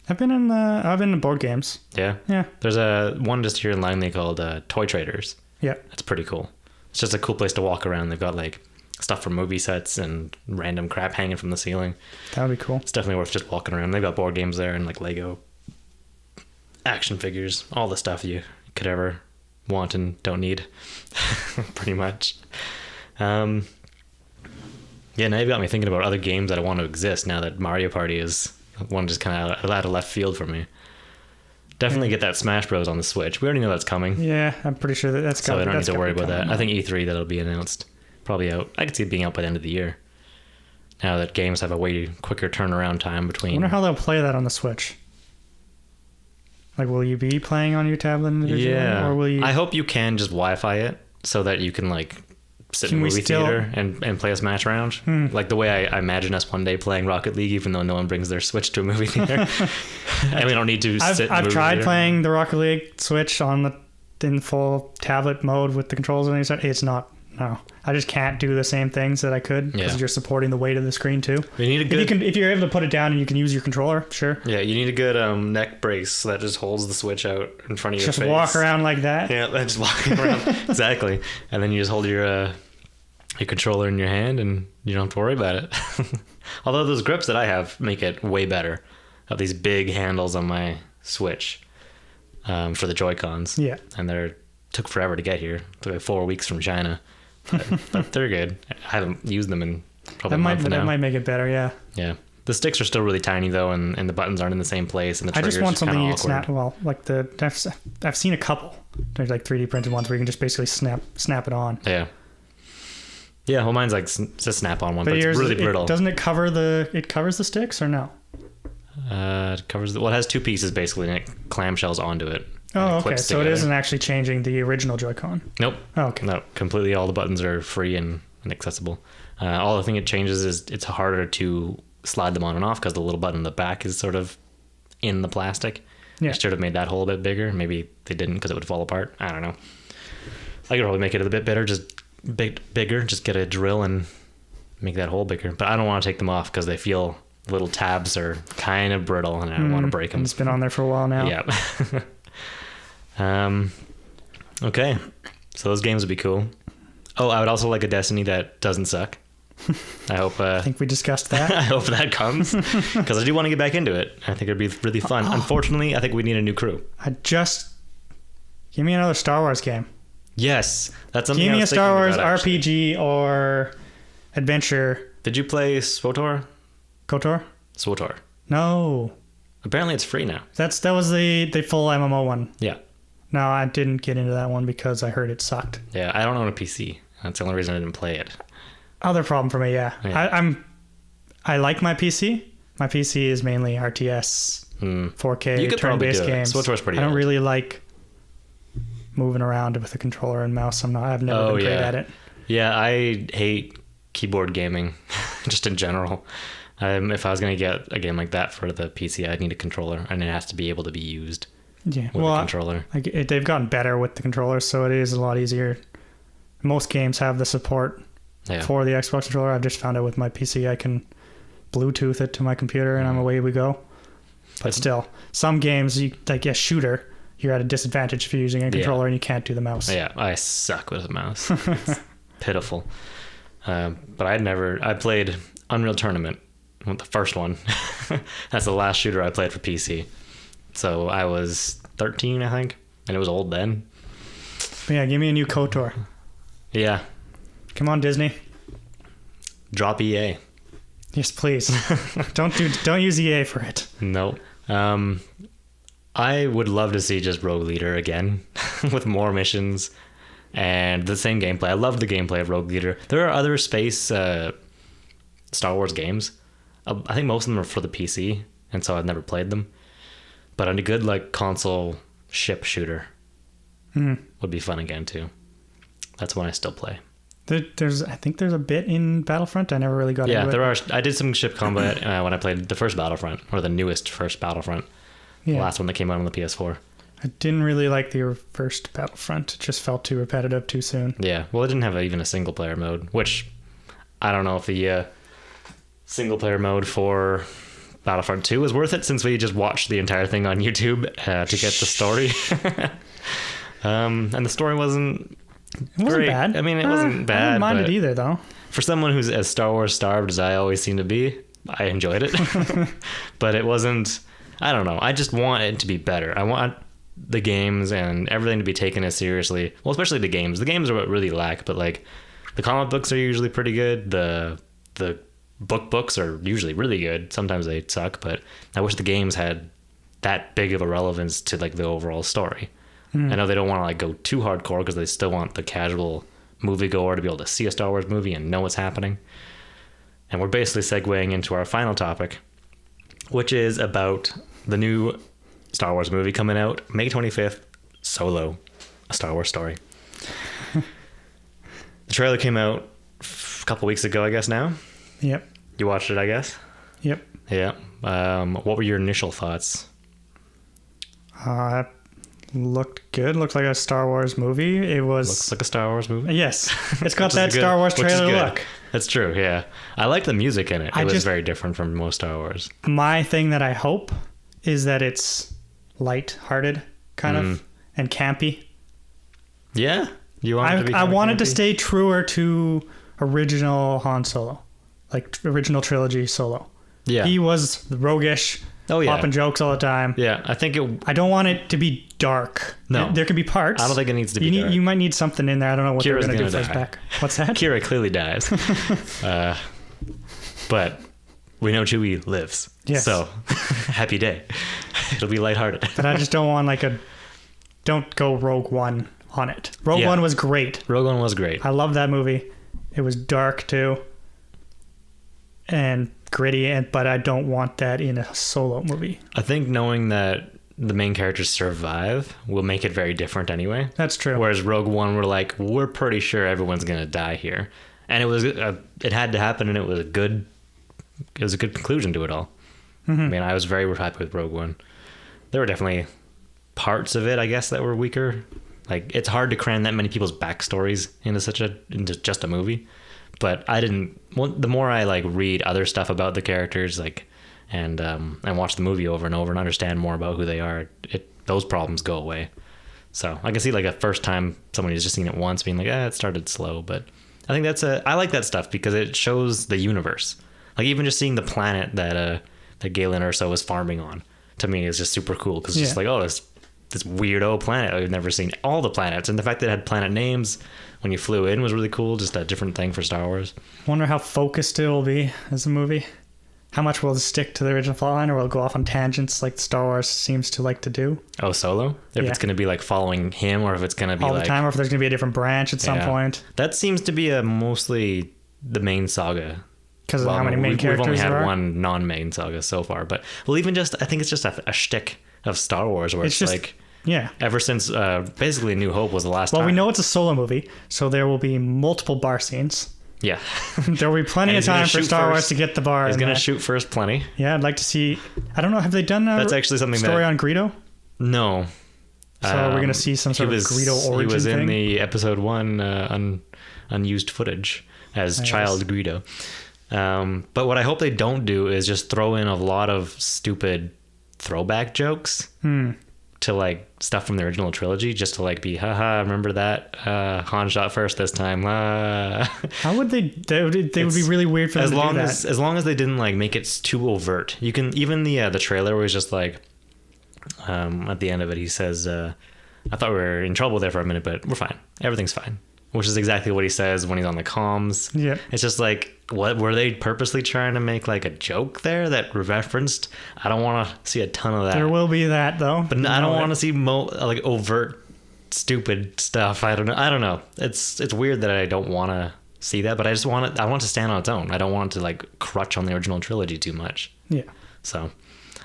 I've been in board games. Yeah? Yeah. There's one just here in Langley called Toy Traders. Yeah. That's pretty cool. It's just a cool place to walk around. They've got like stuff for movie sets and random crap hanging from the ceiling. That would be cool. It's definitely worth just walking around. They've got board games there and like Lego action figures, all the stuff you could ever want and don't need. Pretty much. Yeah, now you've got me thinking about other games that I want to exist now that Mario Party is one just kind of out of left field for me. Definitely get that Smash Bros on the Switch. We already know that's coming. Yeah, I'm pretty sure that's coming. So I don't need to worry about that. I think E3 that'll be announced. Probably out. I could see it being out by the end of the year. Now that games have a way quicker turnaround time between. I wonder how they'll play that on the Switch. Like, will you be playing on your tablet individually? Yeah. Or will you... I hope you can just Wi-Fi it so that you can like sit in a movie theater and play a Smash round. Like the way I imagine us one day playing Rocket League, even though no one brings their Switch to a movie theater. And we don't need to sit in a I've movie tried theater. playing the Rocket League Switch in full tablet mode with the controls and things. It's not. No, I just can't do the same things that I could because you're supporting the weight of the screen too. You need a good, if you're able to put it down and you can use your controller, sure. Yeah, you need a good neck brace that just holds the Switch out in front of your face. Just walk around like that. Yeah, just walking around. Exactly. And then you just hold your controller in your hand and you don't have to worry about it. Although those grips that I have make it way better. I have these big handles on my Switch for the Joy-Cons. Yeah. And took forever to get here. It took like 4 weeks from China. But they're good. I haven't used them in probably a month now. That might make it better, yeah. Yeah. The sticks are still really tiny though, and the buttons aren't in the same place, and the triggers I just want something you can awkward. snap. Well, like I've seen a couple. There's like 3D printed ones where you can just basically snap it on. Yeah. Yeah, well, mine's like just snap on one, but it's really brittle. Doesn't it cover it covers the sticks or no? It covers it has two pieces basically, and it clamshells onto it. Oh, okay. So it isn't actually changing the original Joy-Con. Nope. Oh, okay. No, completely. All the buttons are free and accessible. All the thing it changes is it's harder to slide them on and off because the little button in the back is sort of in the plastic. Yeah. They should have made that hole a bit bigger. Maybe they didn't because it would fall apart. I don't know. I could probably make it a bit better, just bigger, just get a drill and make that hole bigger. But I don't want to take them off because they feel little tabs are kind of brittle and I don't want to break them. It's been on there for a while now. Yeah. Okay. So those games would be cool. Oh, I would also like a Destiny that doesn't suck. I hope. I think we discussed that. I hope that comes because I do want to get back into it. I think it'd be really fun. Unfortunately, I think we need a new crew. Give me another Star Wars game. Yes, that's something. Give me a Star Wars about, RPG or adventure. Did you play SWTOR? KOTOR? SWTOR. No. Apparently, it's free now. That was the full MMO one. Yeah. No, I didn't get into that one because I heard it sucked. Yeah, I don't own a PC. That's the only reason I didn't play it. Other problem for me, yeah. I like my PC. My PC is mainly RTS, 4K, turn-based games. SWTOR's pretty I don't old. really like moving around with a controller and mouse. I've never been great at it. Yeah, I hate keyboard gaming, just in general. If I was going to get a game like that for the PC, I'd need a controller, and it has to be able to be used with a controller. They've gotten better with the controller, so it is a lot easier. Most games have the support for the Xbox controller. I've just found out with my PC, I can Bluetooth it to my computer, and away we go. But still, some games, like a shooter, you're at a disadvantage if you're using a controller and you can't do the mouse. Yeah, I suck with a mouse. It's pitiful. But I played Unreal Tournament, the first one. That's the last shooter I played for PC. So I was 13, I think, and it was old then. But yeah, give me a new KOTOR. Yeah. Come on, Disney. Drop EA. Yes, please. Don't use EA for it. No. I would love to see just Rogue Leader again with more missions and the same gameplay. I love the gameplay of Rogue Leader. There are other space Star Wars games. I think most of them are for the PC, and so I've never played them. But a good console ship shooter would be fun again too. That's one I still play. I think there's a bit in Battlefront. I never really got into it. Yeah, there are. I did some ship combat when I played the first Battlefront, or the newest first Battlefront. Yeah. The last one that came out on the PS4. I didn't really like the first Battlefront. It just felt too repetitive too soon. Yeah, well, it didn't have even a single player mode, which I don't know if the single player mode for Battlefront 2 was worth it, since we just watched the entire thing on YouTube to get the story. And the story wasn't great. Bad. I mean, it wasn't bad. I didn't mind it either, though. For someone who's as Star Wars starved as I always seem to be, I enjoyed it. But it wasn't... I don't know. I just want it to be better. I want the games and everything to be taken as seriously. Well, especially the games. The games are what really lack, but the comic books are usually pretty good. The books are usually really good. Sometimes they suck, but I wish the games had that big of a relevance to the overall story. I know they don't want to go too hardcore because they still want the casual moviegoer to be able to see a Star Wars movie and know what's happening. And we're basically segueing into our final topic, which is about the new Star Wars movie coming out May 25th, Solo, a Star Wars story. The trailer came out a couple weeks ago, I guess now. Yep. You watched it, I guess? Yep. Yeah. What were your initial thoughts? Looked good. Looked like a Star Wars movie. It was... Looks like a Star Wars movie? Yes. It's got that Star Wars trailer look. That's true, yeah. I like the music in it. It was very different from most Star Wars. My thing that I hope is that it's light-hearted, kind of, and campy. Yeah? You want it to be I wanted to stay truer to original Han Solo. Original trilogy Solo. Yeah. He was roguish, popping jokes all the time. Yeah, I don't want it to be dark. No. There could be parts. I don't think it needs to be dark. You might need something in there. I don't know what they're going to do for his back. What's that? Kira clearly dies. But we know Chewie lives. Yes. So, happy day. It'll be lighthearted. But I just don't want don't go Rogue One on it. Rogue One was great. Rogue One was great. I love that movie. It was dark too. And gritty, but I don't want that in a Solo movie. I think knowing that the main characters survive will make it very different anyway. That's true. Whereas Rogue One, we're pretty sure everyone's gonna die here, and it had to happen, and it was a good conclusion to it all. I mean, I was very happy with Rogue One. There were definitely parts of it, I guess, that were weaker, Like, it's hard to cram that many people's backstories into just a movie. But the more I like read other stuff about the characters, like, and watch the movie over and over and understand more about who they are, those problems go away. So I can see like a first time someone who's just seen it once being like, it started slow. But I think I like that stuff because it shows the universe. Like, even just seeing the planet that Galen Erso was farming on, to me, is just super cool. Because it's just like, this weirdo planet I've never seen. All the planets, and the fact that it had planet names when you flew in was really cool. Just a different thing for Star Wars. Wonder how focused it will be as a movie. How much will it stick to the original plotline, or will it go off on tangents like Star Wars seems to like to do? Oh, Solo? If it's going to be like following him, or if it's going to be all like the time, or if there's going to be a different branch at some point. That seems to be mostly the main saga. Because of how many main characters we've only there had are? one non-main saga so far, but I think it's just a shtick of Star Wars, where it's just like, ever since basically New Hope was the last time. Well, we know it's a solo movie, so there will be multiple bar scenes. Yeah. There will be plenty of time for Star Wars to get the bar. He's going to shoot first plenty. Yeah, I'd like to see... I don't know, have they done That's actually something story on Greedo? No. So we're going to see some sort of Greedo origin thing? He was in the episode 1 unused footage as child Greedo. But what I hope they don't do is just throw in a lot of stupid throwback jokes to like stuff from the original trilogy, just to like be, haha, remember that Han shot first this time. How would they would be really weird for them to do that. As long as they didn't like make it too overt. You can, even the trailer was just like, at the end of it he says, I thought we were in trouble there for a minute, but we're fine, everything's fine, which is exactly what he says when he's on the comms. Yeah, it's just like, what were they purposely trying to make like a joke there that referenced? I don't want to see a ton of that. There will be that though, but I don't want to see like overt stupid stuff. I don't know. It's weird that I don't want to see that, but I want it to stand on its own. I don't want it to like crutch on the original trilogy too much. Yeah. So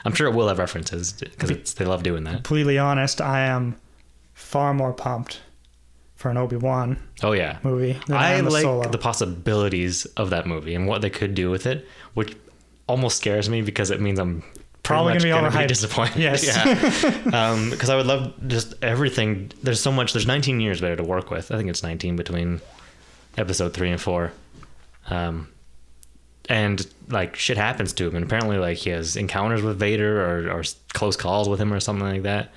I'm sure it will have references because they love doing that. Completely honest, I am far more pumped for an Obi-Wan movie. I like the possibilities of that movie and what they could do with it, which almost scares me because it means I'm probably going to be overhyped. Disappointed. Yes. Yeah. Because I would love just everything. There's so much. There's 19 years better to work with. I think it's 19 between episode 3 and 4. And like shit happens to him, and apparently like he has encounters with Vader or close calls with him or something like that.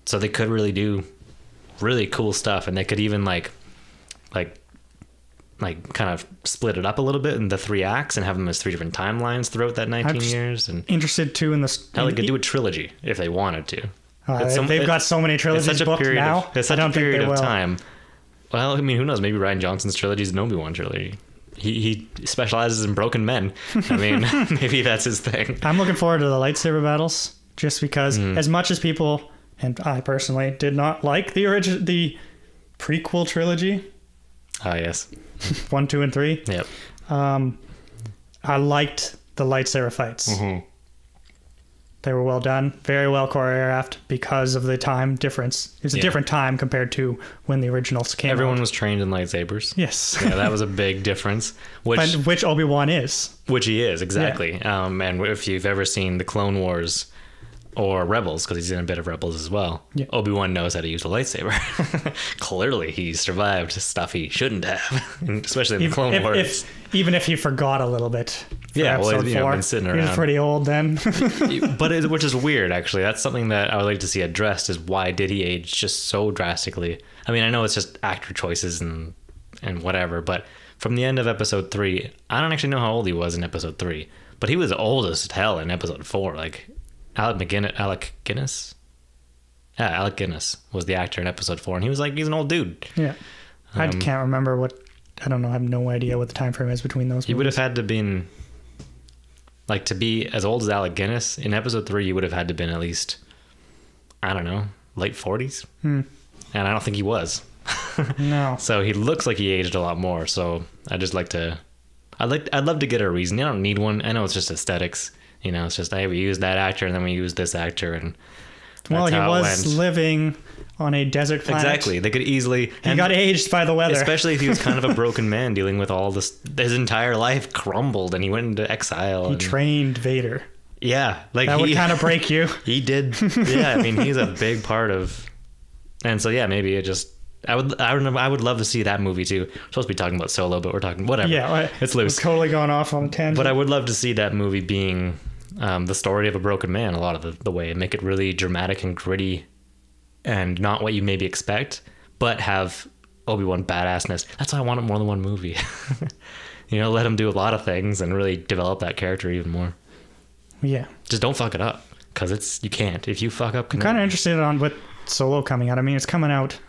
So they could really do really cool stuff, and they could even like kind of split it up a little bit in the 3 acts and have them as 3 different timelines throughout that 19 years. And interested too in this. Hell, they could do a trilogy if they wanted to. They've got so many trilogies booked now. It's such a period of time. Well, I mean, who knows? Maybe Rian Johnson's trilogy is an Obi-Wan trilogy. He specializes in broken men. I mean, maybe that's his thing. I'm looking forward to the lightsaber battles, just because as much as people, and I personally, did not like the prequel trilogy. Ah, yes. 1, 2, and 3. Yep. I liked the lightsaber fights. Mm-hmm. They were well done, very well choreographed because of the time difference. It's a different time compared to when the originals came out. Everyone was trained in lightsabers. Yes. Yeah, that was a big difference. Which Obi-Wan is. Which he is, exactly. Yeah. And if you've ever seen the Clone Wars or Rebels, because he's in a bit of Rebels as well, Obi-Wan knows how to use a lightsaber. Clearly, he survived stuff he shouldn't have, especially in the Clone Wars. Even if he forgot a little bit. Yeah, well, he's been sitting around. He was pretty old then. Which is weird, actually. That's something that I would like to see addressed, is why did he age just so drastically? I mean, I know it's just actor choices and whatever, but from the end of episode 3, I don't actually know how old he was in episode 3, but he was old as hell in episode 4. Like, Alec Guinness? Yeah, Alec Guinness was the actor in episode 4, and he was like, he's an old dude. Yeah. I can't remember I don't know, I have no idea what the time frame is between those movies. He would have had to been, like, to be as old as Alec Guinness, in episode 3, he would have had to been at least, I don't know, late 40s. And I don't think he was. No. So he looks like he aged a lot more, so I'd love to get a reason. You don't need one. I know it's just aesthetics. You know, it's just, hey, we used that actor and then we used this actor, and well, he was living on a desert planet. Exactly. They could easily... He got aged by the weather. Especially if he was kind of a broken man dealing with all this... His entire life crumbled and he went into exile. He trained Vader. Yeah. Like that would kind of break you. He did. Yeah, I mean, he's a big part of And so, yeah, maybe it just... I would love to see that movie too. We're supposed to be talking about Solo, but we're talking whatever. Yeah, it's loose. We're totally going off on a tangent. But I would love to see that movie being the story of a broken man a lot of the way, and make it really dramatic and gritty, and not what you maybe expect, but have Obi-Wan badassness. That's why I want it more than one movie. Let him do a lot of things and really develop that character even more. Yeah. Just don't fuck it up, because you can't. If you fuck up, I'm kind of interested on what Solo coming out. I mean, it's coming out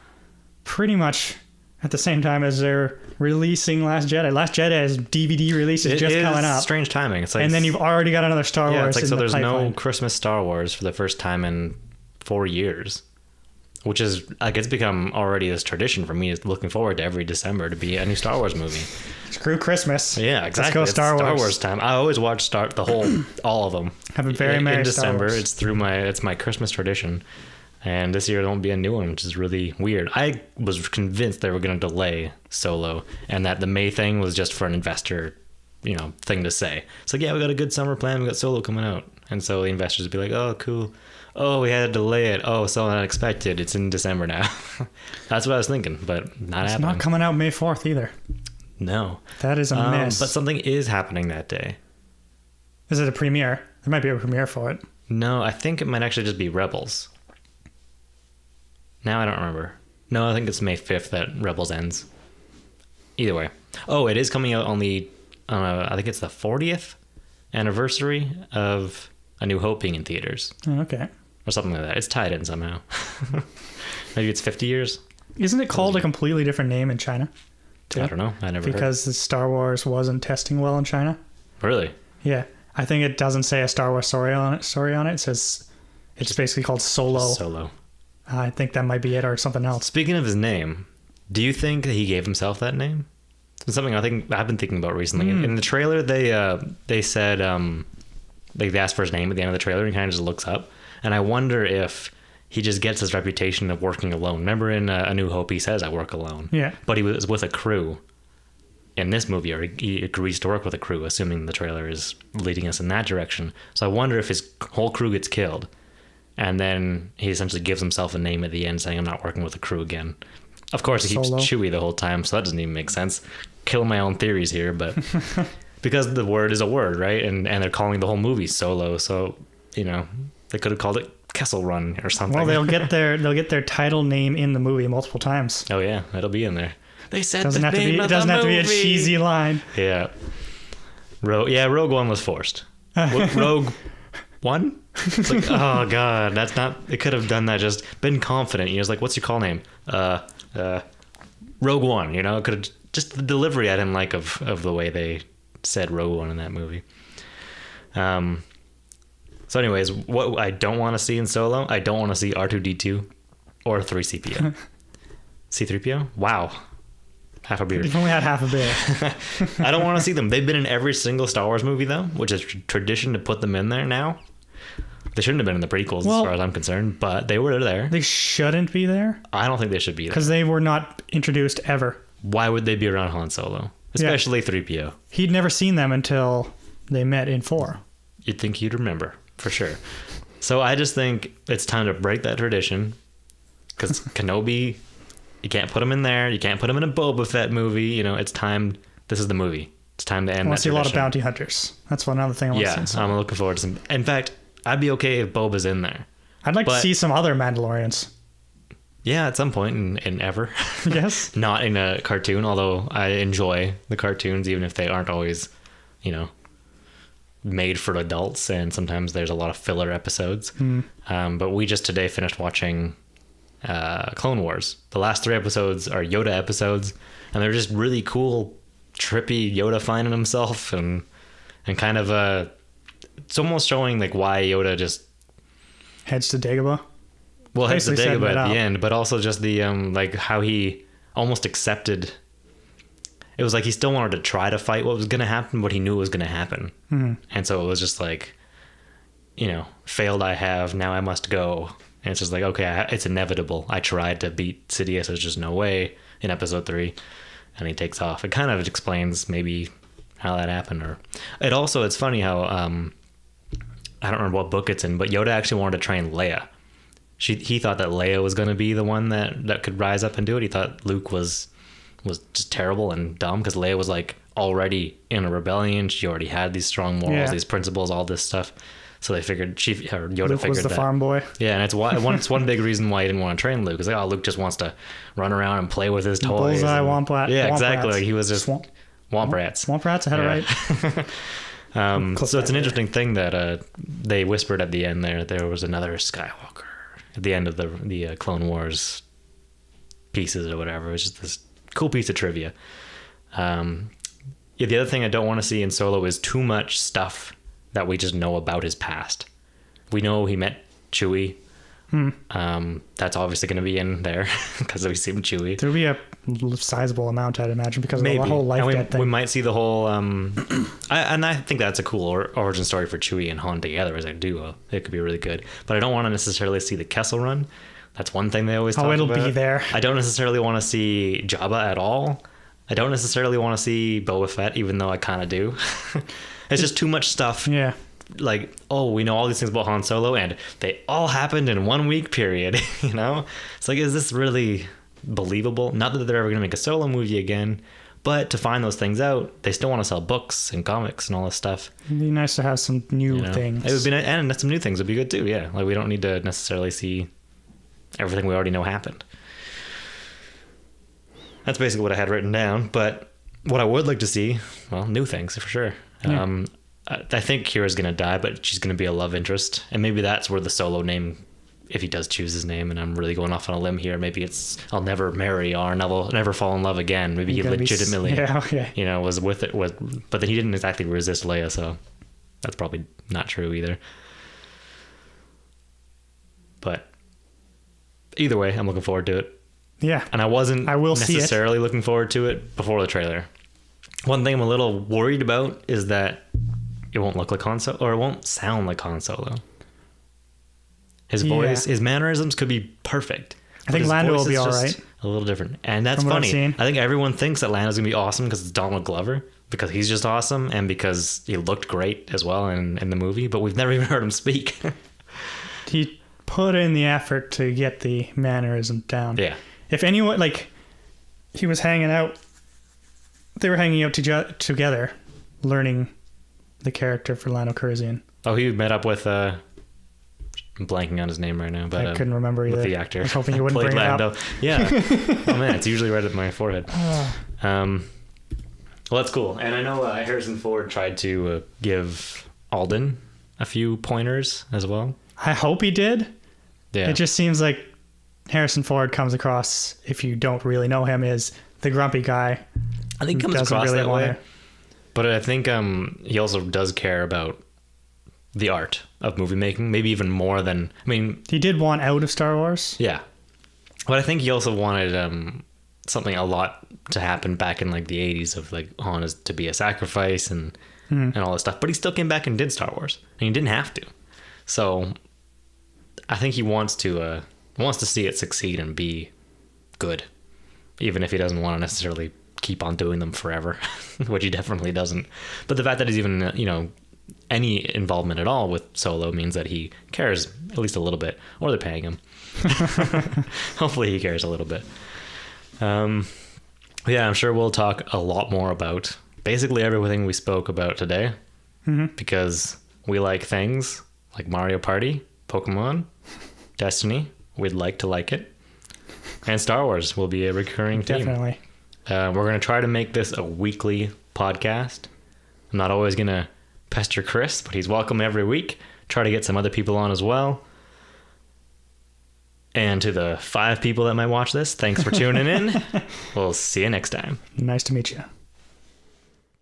pretty much at the same time as they're releasing Last Jedi. Last Jedi's DVD release is just coming up. Strange timing. It's like, and then you've already got another Star Wars. It's like, so there's pipeline. no Christmas Star Wars for the first time in 4 years, which is like, it's become already this tradition for me, looking forward to every December to be a new Star Wars movie. Screw Christmas. Yeah, exactly. Let's go Star Wars time. I always watch all of them. Have a very merry in December. Star Wars. It's my Christmas tradition. And this year there won't be a new one, which is really weird. I was convinced they were going to delay Solo, and that the May thing was just for an investor, thing to say. It's like, yeah, we got a good summer plan. We got Solo coming out. And so the investors would be like, oh, cool. Oh, we had to delay it. Oh, so unexpected. It's in December now. That's what I was thinking, but not it's happening. Not coming out May 4th either. No. That is a miss. But something is happening that day. Is it a premiere? There might be a premiere for it. No, I think it might actually just be Rebels. Now I don't remember. No, I think it's May 5th that Rebels ends. Either way. Oh, it is coming out on I think it's the 40th anniversary of A New Hope being in theaters. Oh, okay. Or something like that. It's tied in somehow. Maybe it's 50 years? Isn't it called a completely different name in China? Too? I don't know. I never Because the Star Wars wasn't testing well in China. Really? Yeah. I think it doesn't say a Star Wars story on it. It says it's basically called Solo. Solo. I think that might be it, or something else. Speaking of his name, do you think that he gave himself that name? It's something I've been thinking about recently. In the trailer, they said they asked for his name at the end of the trailer, and he kind of just looks up. And I wonder if he just gets his reputation of working alone. Remember in A New Hope, he says, "I work alone." Yeah. But he was with a crew in this movie, or he agrees to work with a crew, assuming the trailer is leading us in that direction. So I wonder if his whole crew gets killed, and then he essentially gives himself a name at the end saying, "I'm not working with a crew again." Of course, he keeps Chewie the whole time, so that doesn't even make sense. Killing my own theories here, but because the word is a word, right? And they're calling the whole movie Solo, so they could have called it Kessel Run or something. Well, they'll get their title name in the movie multiple times. Oh yeah, it'll be in there. They said it doesn't have to be a cheesy line. Yeah. Rogue One was forced. Rogue One? It's like, oh god, that's not. It could have done that. Just been confident. He was like, "What's your call name?" Rogue One. It could have just the delivery I didn't like of the way they said Rogue One in that movie. So, anyways, what I don't want to see in Solo, I don't want to see R2D2 or 3CPO. C3PO? Wow. Half a beer. You've only had half a beer. I don't want to see them. They've been in every single Star Wars movie, though, which is tradition to put them in there now. They shouldn't have been in the prequels, as far as I'm concerned, but they were there. They shouldn't be there? I don't think they should be there. Because they were not introduced ever. Why would they be around Han Solo? Especially 3PO. He'd never seen them until they met in 4. You'd think he'd remember, for sure. So I just think it's time to break that tradition. Because Kenobi, you can't put him in there. You can't put him in a Boba Fett movie. It's time. This is the movie. It's time to end that I want to see tradition. a lot of bounty hunters. That's another thing I want to see. Yeah, I'm looking forward to some. In fact, I'd be okay if Boba's in there. I'd like to see some other Mandalorians. Yeah, at some point in ever. Yes. Not in a cartoon, although I enjoy the cartoons, even if they aren't always, made for adults, and sometimes there's a lot of filler episodes. But we just today finished watching Clone Wars. The last 3 episodes are Yoda episodes, and they're just really cool, trippy Yoda finding himself, and kind of it's almost showing like why Yoda just heads to Dagobah. Well, heads to Dagobah at the end, but also just the like how he almost accepted. It was like he still wanted to try to fight what was going to happen, but he knew it was going to happen, and so it was just like, failed I have, now I must go. And it's just like, okay, it's inevitable. I tried to beat Sidious. There's just no way in episode 3, and he takes off. It kind of explains maybe how that happened, or it's funny how I don't remember what book it's in, but Yoda actually wanted to train Leia he thought that Leia was going to be the one that could rise up and do it. He thought Luke was just terrible and dumb because Leia was like already in a rebellion. She already had these strong morals, these principles, all this stuff. So they figured Yoda Luke figured was the that. farm boy. Yeah, and it's one big reason why he didn't want to train Luke. It's like, oh, Luke just wants to run around and play with his toys. Bullseye, and, womp rat. Yeah, womp exactly. rats. He was just womp rats. Womp rats, I had it right. So it's an interesting thing that they whispered at the end there was another Skywalker at the end of the Clone Wars pieces or whatever. It was just this cool piece of trivia. The other thing I don't want to see in Solo is too much stuff that we just know about his past. We know he met Chewie. That's obviously going to be in there because we see him Chewie. There'll be a sizable amount, I'd imagine, because of the whole life debt thing. We might see the whole and I think that's a cool origin story for Chewie and Han together as a duo. It could be really good, but I don't want to necessarily see the Kessel Run. That's one thing they always talk about. It'll be there. I don't necessarily want to see Jabba at all. I don't necessarily want to see Boba Fett, even though I kind of do. It's just too much stuff. Yeah. Like, oh, we know all these things about Han Solo, and they all happened in 1 week period. You know, it's like, is this really believable? Not that they're ever going to make a Solo movie again, but to find those things out, they still want to sell books and comics and all this stuff. It'd be nice to have some new things. It would be, and some new things would be good too. Yeah, like we don't need to necessarily see everything we already know happened. That's basically what I had written down. But what I would like to see, well, new things for sure. Yeah. I think Kira's going to die, but she's going to be a love interest. And maybe that's where the Solo name, if he does choose his name, and I'm really going off on a limb here, maybe it's I'll never marry or never fall in love again. Maybe he legitimately, was with it. But then he didn't exactly resist Leia, so that's probably not true either. But either way, I'm looking forward to it. Yeah. And I wasn't necessarily looking forward to it before the trailer. One thing I'm a little worried about is that it won't look like Han Solo, or it won't sound like Han Solo. His voice, his mannerisms could be perfect. I think Lando will be all right. A little different. And that's funny. I think everyone thinks that Lando's going to be awesome because it's Donald Glover, because he's just awesome and because he looked great as well in the movie, but we've never even heard him speak. He put in the effort to get the mannerism down. Yeah. If anyone, he was hanging out, they were hanging out together, learning the character for Lando Calrissian. Oh, he met up with, I'm blanking on his name right now, but I couldn't remember either. With the actor. I was hoping you wouldn't bring Lando. It up. Yeah. Oh man, it's usually right at my forehead. Well, that's cool. And I know Harrison Ford tried to give Alden a few pointers as well. I hope he did. Yeah. It just seems like Harrison Ford comes across, if you don't really know him, is the grumpy guy. I think he comes across that way. But I think he also does care about the art of movie making, maybe even more than... he did want out of Star Wars. Yeah. But I think he also wanted something a lot to happen back in the 80s of Han is to be a sacrifice and all this stuff. But he still came back and did Star Wars. And he didn't have to. So I think he wants to see it succeed and be good, even if he doesn't want to necessarily keep on doing them forever, which he definitely doesn't. But the fact that he's even, any involvement at all with Solo means that he cares at least a little bit, or they're paying him. Hopefully he cares a little bit. Yeah, I'm sure we'll talk a lot more about basically everything we spoke about today, because we like things like Mario Party, Pokemon, Destiny. We'd like to like it. And Star Wars will be a recurring theme. Definitely. We're going to try to make this a weekly podcast. I'm not always going to pester Chris, but he's welcome every week. Try to get some other people on as well. And to the 5 people that might watch this, thanks for tuning in. We'll see you next time. Nice to meet you.